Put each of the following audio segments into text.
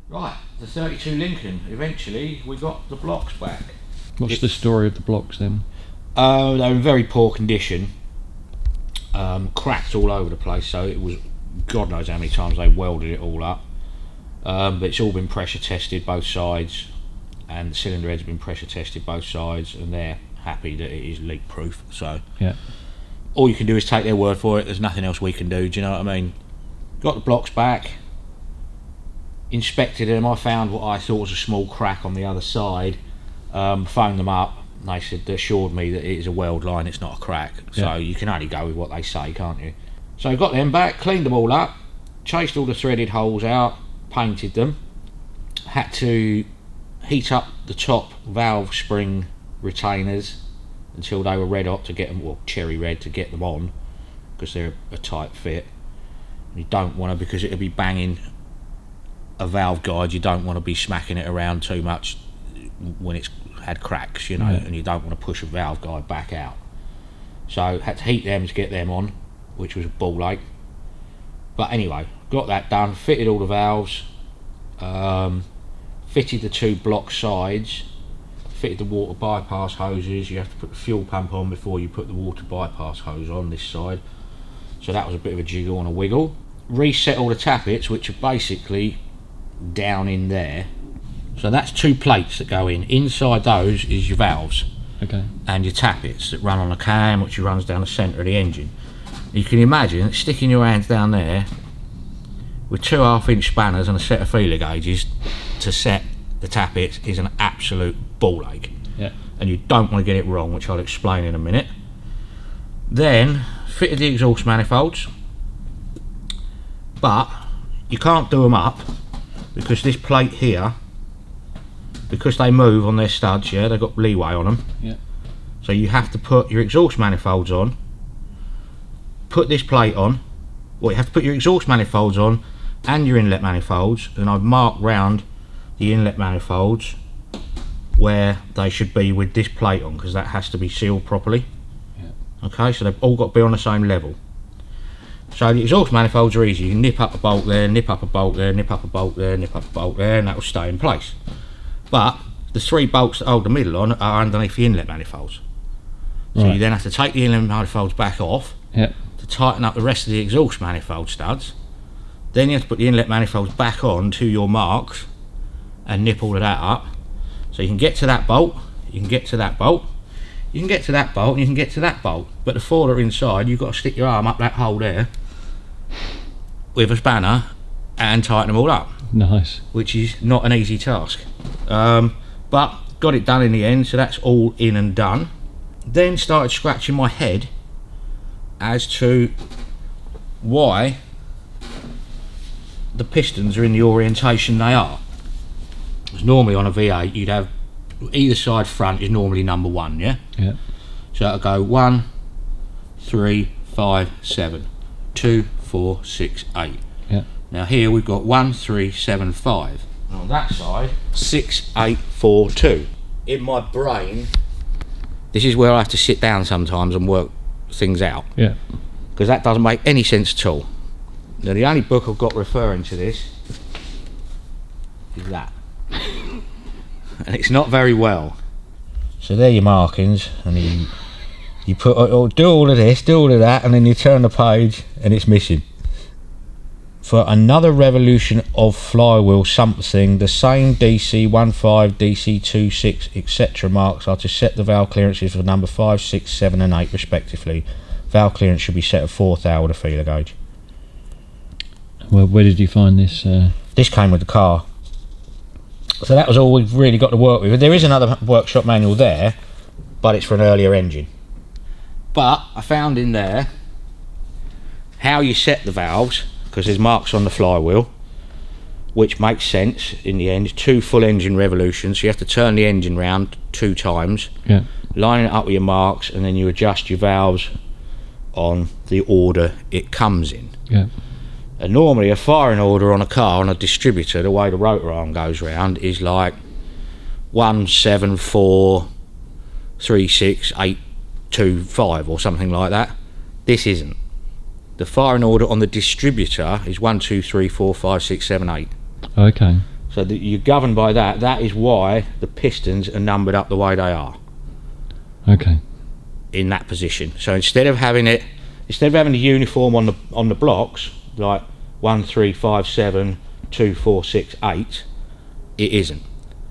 Right, the 32 Lincoln. Eventually, we got the blocks back. What's the story of the blocks then? They're in very poor condition. Cracked all over the place, so it was God knows how many times they welded it all up. But it's all been pressure tested both sides, and the cylinder head's been pressure tested both sides, and they're happy that it is leak proof. So yeah, all you can do is take their word for it. There's nothing else we can do. Do you know what I mean? Got the blocks back, inspected them. I found what I thought was a small crack on the other side. Phoned them up. They assured me that it is a weld line, it's not a crack. So you can only go with what they say, can't you? So I got them back, cleaned them all up, chased all the threaded holes out, painted them. Had to heat up the top valve spring retainers until they were red hot to get them, well, cherry red to get them on, because they're a tight fit. You don't want to, because it'll be banging a valve guide, you don't want to be smacking it around too much when it's had cracks, you know, and you don't want to push a valve guide back out. So had to heat them to get them on, which was a ball ache. But anyway, got that done, fitted all the valves, fitted the two block sides, fitted the water bypass hoses. You have to put the fuel pump on before you put the water bypass hose on this side. So that was a bit of a jiggle and a wiggle. Reset all the tappets, which are basically down in there. So that's two plates that go in. Inside those is your valves, and your tappets that run on a cam, which runs down the centre of the engine. You can imagine sticking your hands down there with 2 half-inch spanners and a set of feeler gauges to set the tappets is an absolute ball ache. And you don't want to get it wrong, which I'll explain in a minute. Then fitted the exhaust manifolds, but you can't do them up because this plate here, because they move on their studs, they've got leeway on them. So you have to put your exhaust manifolds on, put this plate on, well, you have to put your exhaust manifolds on and your inlet manifolds, and I've marked round the inlet manifolds where they should be with this plate on, because that has to be sealed properly. Okay, so they've all got to be on the same level. So the exhaust manifolds are easy. You can nip up a bolt there, nip up a bolt there, nip up a bolt there, nip up a bolt there, and that will stay in place. But the 3 bolts that hold the middle on are underneath the inlet manifolds. So you then have to take the inlet manifolds back off to tighten up the rest of the exhaust manifold studs. Then you have to put the inlet manifolds back on to your marks and nip all of that up. So you can get to that bolt, you can get to that bolt, you can get to that bolt, and you can get to that bolt. But the 4 that are inside, you've got to stick your arm up that hole there with a spanner and tighten them all up. Nice. Which is not an easy task. But got it done in the end, so that's all in and done. Then started scratching my head as to why the pistons are in the orientation they are. Because normally on a V8 you'd have either side front is normally number 1, so it'll go 1, 3, 5, 7, 2, 4, 6, 8. Now here we've got 1, 3, 7, 5. And on that side, 6, 8, 4, 2. In my brain, this is where I have to sit down sometimes and work things out. Because that doesn't make any sense at all. Now the only book I've got referring to this is that. And it's not very well. So there are your markings, and you put do all of this, do all of that, and then you turn the page and it's missing. For another revolution of flywheel something, the same DC 15, DC 26, etc. marks are to set the valve clearances for number 5, 6, 7 and 8 respectively. Valve clearance should be set at 4th hour with a feeler gauge. Well, where did you find this? This came with the car. So that was all we've really got to work with. There is another workshop manual there, but it's for an earlier engine. But I found in there how you set the valves, because there's marks on the flywheel, which makes sense in the end. 2 full engine revolutions, so you have to turn the engine round 2 times, line it up with your marks, and then you adjust your valves on the order it comes in. And normally a firing order on a car, on a distributor, the way the rotor arm goes round, is like 1, 7, 4, 3, 6, 8, 2, 5 or something like that. This isn't. The firing order on the distributor is 1, 2, 3, 4, 5, 6, 7, 8. Okay. So that you're governed by that. That is why the pistons are numbered up the way they are. Okay. In that position. So instead of having the uniform on the blocks, like 1, 3, 5, 7, 2, 4, 6, 8, it isn't.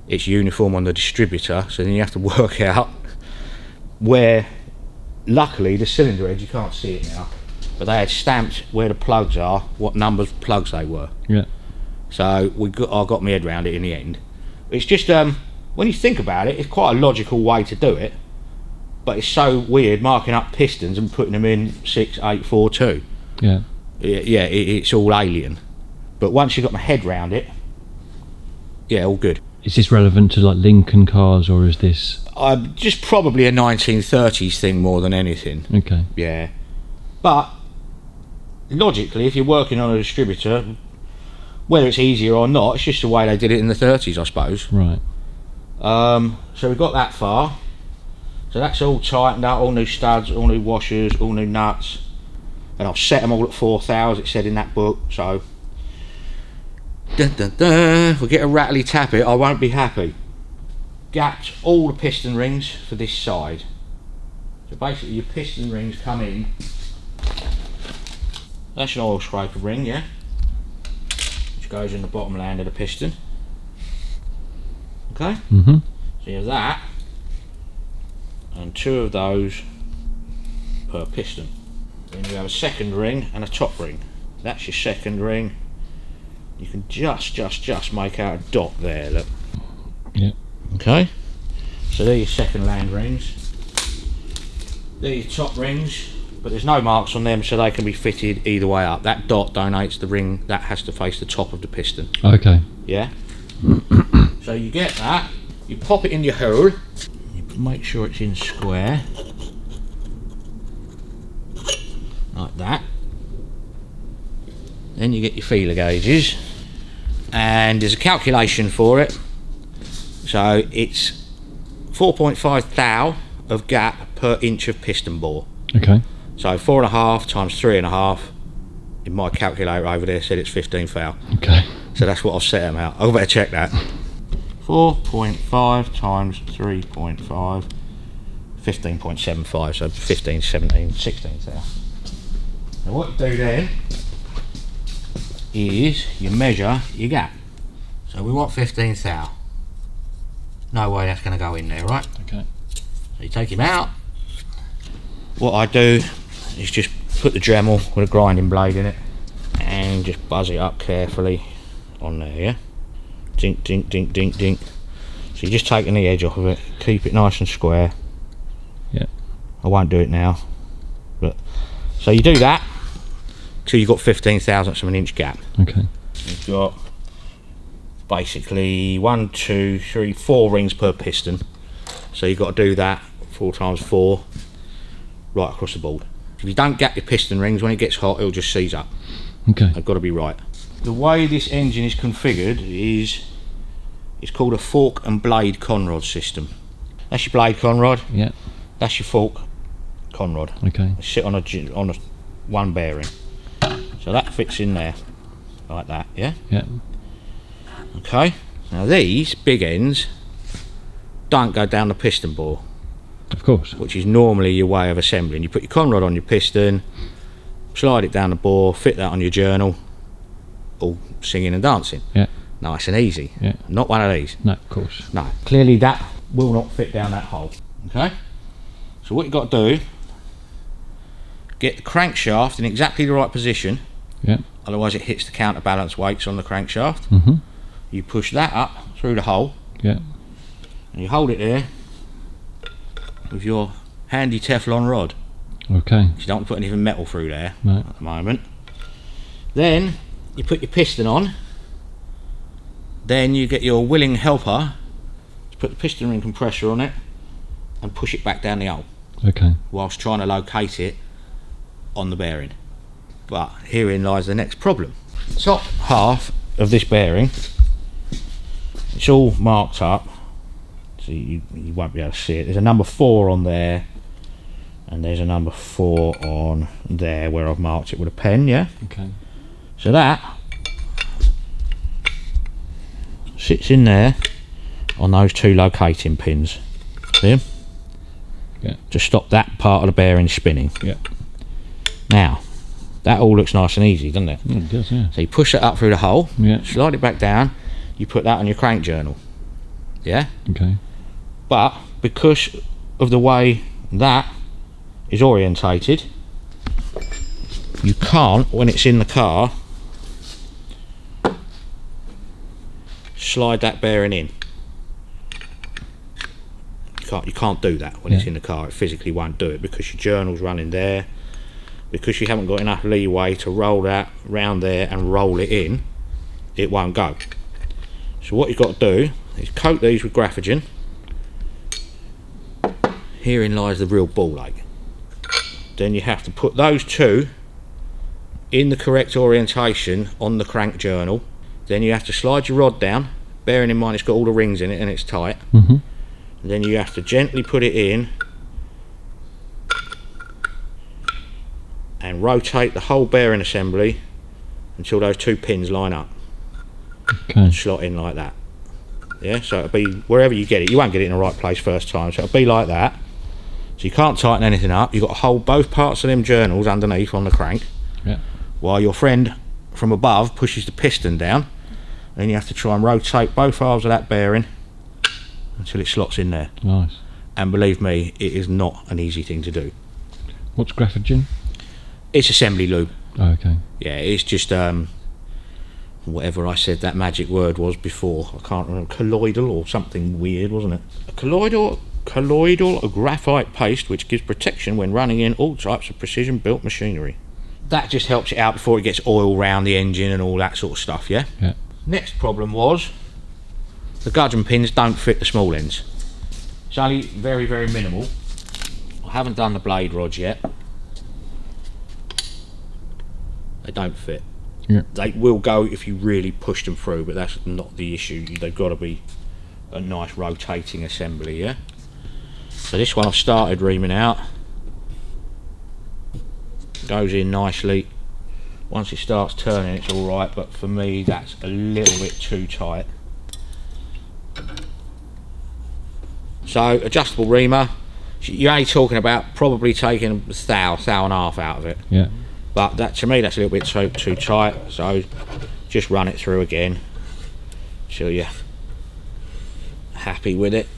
It's uniform on the distributor. So then you have to work out where. Luckily, the cylinder head, you can't see it now, but they had stamped where the plugs are, what numbers of plugs they were. Yeah. So I got my head around it in the end. It's just when you think about it, it's quite a logical way to do it, but it's so weird marking up pistons and putting them in 6, 8, 4, 2. Yeah. Yeah, it's all alien. But once you got my head round it, yeah, all good. Is this relevant to like Lincoln cars, or is this? Just probably a 1930s thing more than anything. Okay. Yeah. But logically, if you're working on a distributor, whether it's easier or not, it's just the way they did it in the 30s, I suppose. Right. So we got that far. So that's all tightened up, all new studs, all new washers, all new nuts. And I've set them all at 4,000, it said in that book, so. Dun, dun, dun. If we get a rattly tappet, I won't be happy. Gapped all the piston rings for this side. So basically your piston rings come in. That's an oil scraper ring, yeah? Which goes in the bottom land of the piston. Okay? Mm-hmm. So you have that. And 2 of those per piston. Then you have a second ring and a top ring. That's your second ring. You can just make out a dot there, look. Yeah. Okay. So they're your second land rings. They're your top rings, but there's no marks on them, so they can be fitted either way up. That dot donates the ring that has to face the top of the piston. Okay. Yeah. So you get that, you pop it in your hole, you make sure it's in square, like that. Then you get your feeler gauges, and there's a calculation for it. So it's 4.5 thou of gap per inch of piston bore. Okay. So 4.5 times 3.5, in my calculator over there said it's 15 thou. Okay. So that's what I've set them out. I better check that. 4.5 times 3.5, 15.75, so 15, 17, 16 thou. Now what you do then is you measure your gap. So we want 15 thou. No way that's going to go in there, right? Okay. So you take him out. What I do is just put the Dremel with a grinding blade in it and just buzz it up carefully on there, yeah? Dink, dink, dink, dink, dink. So you're just taking the edge off of it, keep it nice and square. Yeah. I won't do it now. But so you do that till you've got 15 thousandths of an inch gap. Okay. You've got basically 1, 2, 3, 4 rings per piston. So you've got to do that 4 times 4 right across the board. If you don't gap your piston rings, when it gets hot, it'll just seize up. Okay. They've got to be right. The way this engine is configured is it's called a fork and blade conrod system. That's your blade conrod. Yeah. That's your fork conrod. Okay. They sit on a one bearing. So that fits in there like that, yeah? Yeah. Okay. Now these big ends don't go down the piston bore, Of course. which is normally your way of assembling. You put your conrod on your piston, slide it down the bore, fit that on your journal, all singing and dancing. Yeah. Nice and easy. Yeah. Not one of these. No, of course. No. Clearly that will not fit down that hole. Okay? So what you've got to do, get the crankshaft in exactly the right position, Yeah. otherwise it hits the counterbalance weights on the crankshaft. Mm-hmm. You push that up through the hole, Yeah. and you hold it there with your handy Teflon rod. Okay. You don't put anything metal through there No. at the moment. Then you put your piston on. Then you get your willing helper to put the piston ring compressor on it and push it back down the hole Okay. whilst trying to locate it on the bearing. But herein lies the next problem. The top half of this bearing, it's all marked up, so you won't be able to see it. There's a number 4 on there, and there's a number 4 on there where I've marked it with a pen, yeah? Okay. So that sits in there on those 2 locating pins. See 'em? Yeah. To stop that part of the bearing spinning. Yeah. Now, that all looks nice and easy, doesn't it? It does, yeah. So you push it up through the hole, Yeah. slide it back down, you put that on your crank journal. Yeah? Okay. But because of the way that is orientated, you can't, when it's in the car, slide that bearing in. You can't do that when it's in the car. It physically won't do it because your journal's running there. Because you haven't got enough leeway to roll that round there and roll it in, it won't go. So what you've got to do is coat these with graphogen. Herein lies the real ball ache. Then you have to put those 2 in the correct orientation on the crank journal. Then you have to slide your rod down, bearing in mind it's got all the rings in it and it's tight. Mm-hmm. And then you have to gently put it in and rotate the whole bearing assembly until those 2 pins line up. Okay. And slot in like that. Yeah, so it'll be wherever you get it. You won't get it in the right place first time, so it'll be like that. So you can't tighten anything up. You've got to hold both parts of them journals underneath on the crank. Yeah. While your friend from above pushes the piston down, and you have to try and rotate both halves of that bearing until it slots in there. Nice. And believe me, it is not an easy thing to do. What's graphogen? It's assembly lube. Oh, okay. Yeah, it's just whatever I said that magic word was before. I can't remember. Colloidal or something weird, wasn't it? A colloidal graphite paste which gives protection when running in all types of precision built machinery. That just helps it out before it gets oil round the engine and all that sort of stuff. Yeah. Yeah. Next problem was the gudgeon pins don't fit the small ends. It's only very, very minimal. I haven't done the blade rods yet. They don't fit. Yeah. They will go if you really push them through, but that's not the issue. They've got to be a nice rotating assembly, yeah? So this one I've started reaming out. Goes in nicely. Once it starts turning, it's alright, but for me that's a little bit too tight. So, adjustable reamer. You're only talking about probably taking a thou and a half out of it. Yeah. But that, to me, that's a little bit too tight. So just run it through again till you're happy with it.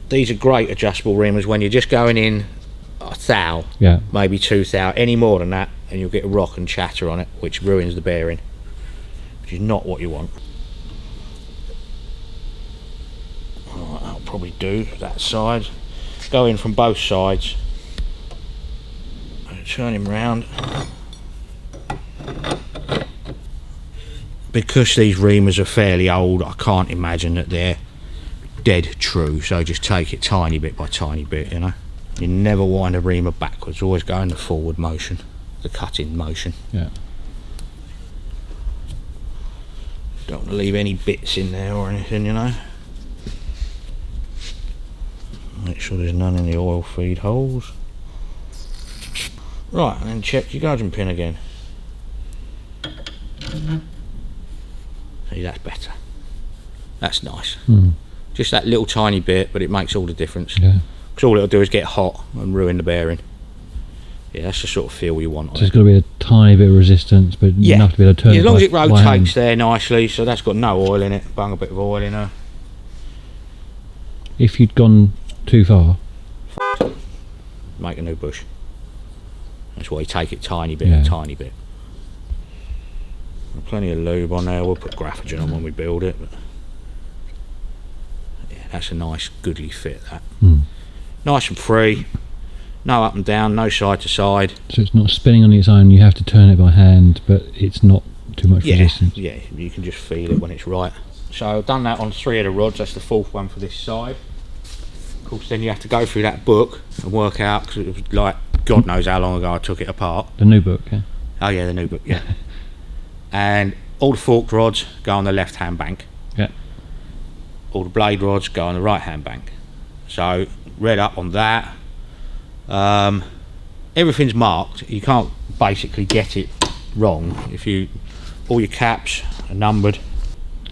These are great adjustable reamers when you're just going in a thou, maybe 2 thou. Any more than that, and you'll get a rock and chatter on it, which ruins the bearing, which is not what you want. Alright, that'll probably do that side. Go in from both sides, turn him round. Because these reamers are fairly old, I can't imagine that they're dead true, so just take it tiny bit by tiny bit, you know. You never wind a reamer backwards, always go in the forward motion, the cutting motion. Yeah. Don't want to leave any bits in there or anything, you know. Make sure there's none in the oil feed holes. Right, and then check your gudgeon pin again. See, that's better. That's nice. Just that little tiny bit, but it makes all the difference. Yeah. Because all it'll do is get hot and ruin the bearing. Yeah, that's the sort of feel you want. So there's got to be a tiny bit of resistance, but enough to be able to turn it. As long as it rotates there nicely, so that's got no oil in it. Bung a bit of oil in her. If you'd gone too far, make a new bush. That's why you take it tiny bit and tiny bit. Plenty of lube on there. We'll put graphogen on when we build it. But yeah, that's a nice, goodly fit. That nice and free. No up and down. No side to side. So it's not spinning on its own. You have to turn it by hand, but it's not too much resistance. Yeah, you can just feel it when it's right. So I've done that on 3 of the rods. That's the 4th one for this side. Of course, then you have to go through that book and work out, because it was like God knows how long ago I took it apart. The new book, yeah. Oh yeah, the new book, yeah. And all the forked rods go on the left hand bank. Yeah. All the blade rods go on the right hand bank. So read up on that. Everything's marked. You can't basically get it wrong. All your caps are numbered.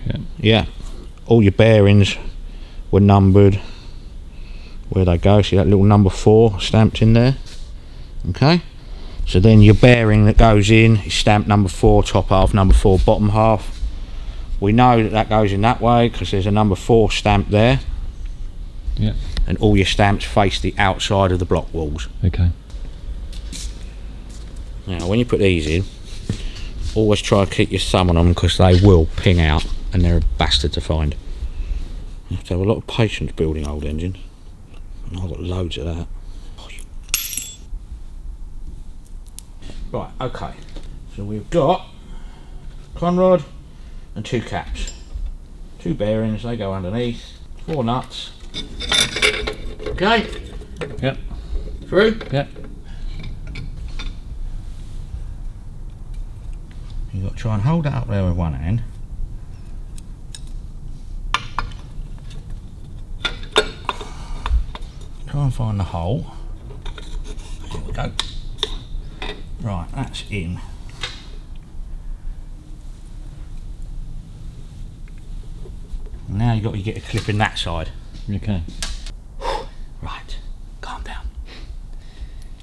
Yeah. Yeah. All your bearings were numbered. Where they go? See that little number 4 stamped in there? Okay. So then your bearing that goes in is stamped number 4, top half, number 4, bottom half. We know that goes in that way because there's a number 4 stamped there. Yeah. And all your stamps face the outside of the block walls. Okay. Now when you put these in, always try to keep your thumb on them because they will ping out and they're a bastard to find. You have to have a lot of patience building old engines. And I've got loads of that. Right, okay. So we've got conrod and 2 caps. 2 bearings, they go underneath. 4 nuts. Okay? Yep. Through? Yep. You've got to try and hold that up there with one hand. Try and find the hole. There we go. Right, that's in. Now you've got to get a clip in that side. Okay. Right, calm down.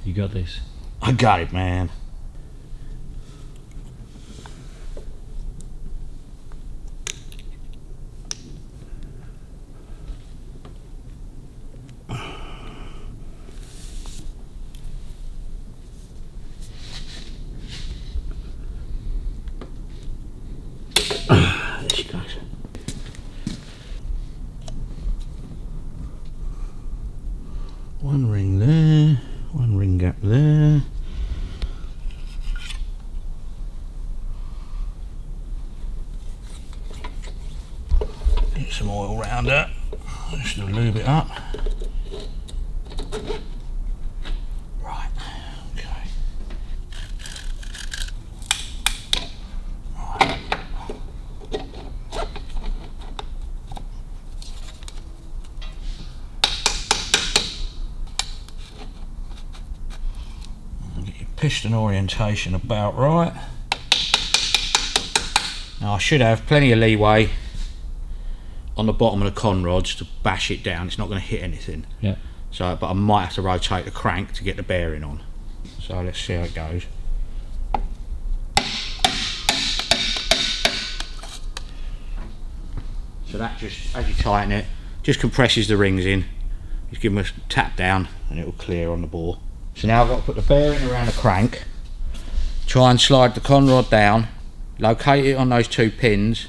You got this. I got it, man. There she goes. One ring there, one ring gap there. Get some oil round it, just to lube it up. Right, okay. Right. Piston orientation about right. Now I should have plenty of leeway on the bottom of the conrods to bash it down. It's not going to hit anything. Yeah. So, but I might have to rotate the crank to get the bearing on. So let's see how it goes. So that just, as you tighten it, just compresses the rings in. Just give them a tap down and it will clear on the bore. So now I've got to put the bearing around the crank, try and slide the conrod down, locate it on those 2 pins,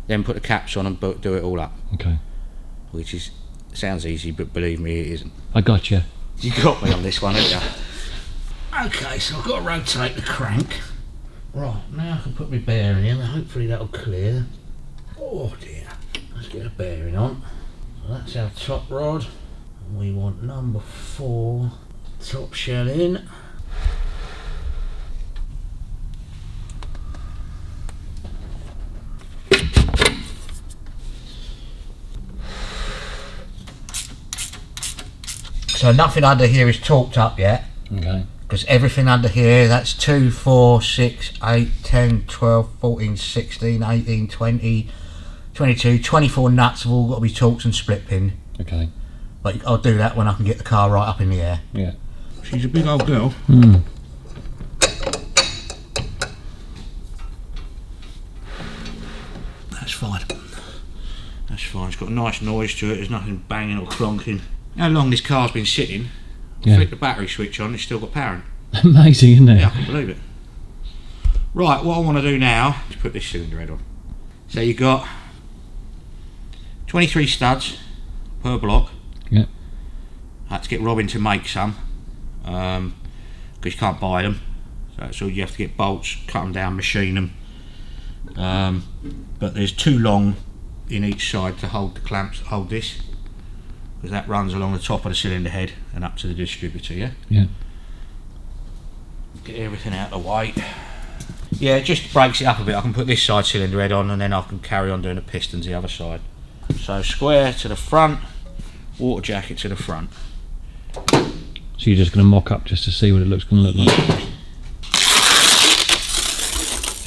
then put the caps on and do it all up. Okay. Which is, sounds easy, but believe me, it isn't. I got you. You got me on this one, haven't you? Okay, so I've got to rotate the crank. Right, now I can put my bearing in, hopefully that'll clear. Oh dear, let's get a bearing on. So that's our top rod. And we want number 4. Top shell in. So nothing under here is torqued up yet. Okay. Because everything under here, that's 2, 4, 6, 8, 10, 12, 14, 16, 18, 20, 22, 24 nuts have all got to be torqued and split pin. Okay. But I'll do that when I can get the car right up in the air. Yeah. She's a big old girl. Hmm. That's fine. That's fine. It's got a nice noise to it. There's nothing banging or clonking. How long this car's been sitting, Yeah. flick the battery switch on, it's still got powering. Amazing, isn't it? Yeah, I can believe it. Right, what I want to do now is put this cylinder head on. So you've got 23 studs per block. Yeah. I had to get Robin to make some because you can't buy them, so you have to get bolts, cut them down, machine them, but there's 2 long in each side to hold the clamps, hold this, because that runs along the top of the cylinder head and up to the distributor. Yeah, Yeah. get everything out of the way. Yeah, it just breaks it up a bit. I can put this side cylinder head on and then I can carry on doing the pistons the other side. So square to the front, water jacket to the front. So you're just going to mock up just to see what it looks going to look like.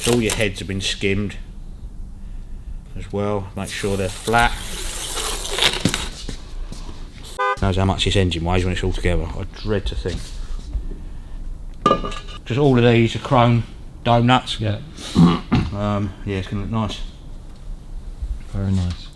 So all your heads have been skimmed as well. Make sure they're flat. Knows how much this engine weighs when it's all together. I dread to think. Just all of these are chrome dome nuts. Yeah. Yeah, it's going to look nice. Very nice.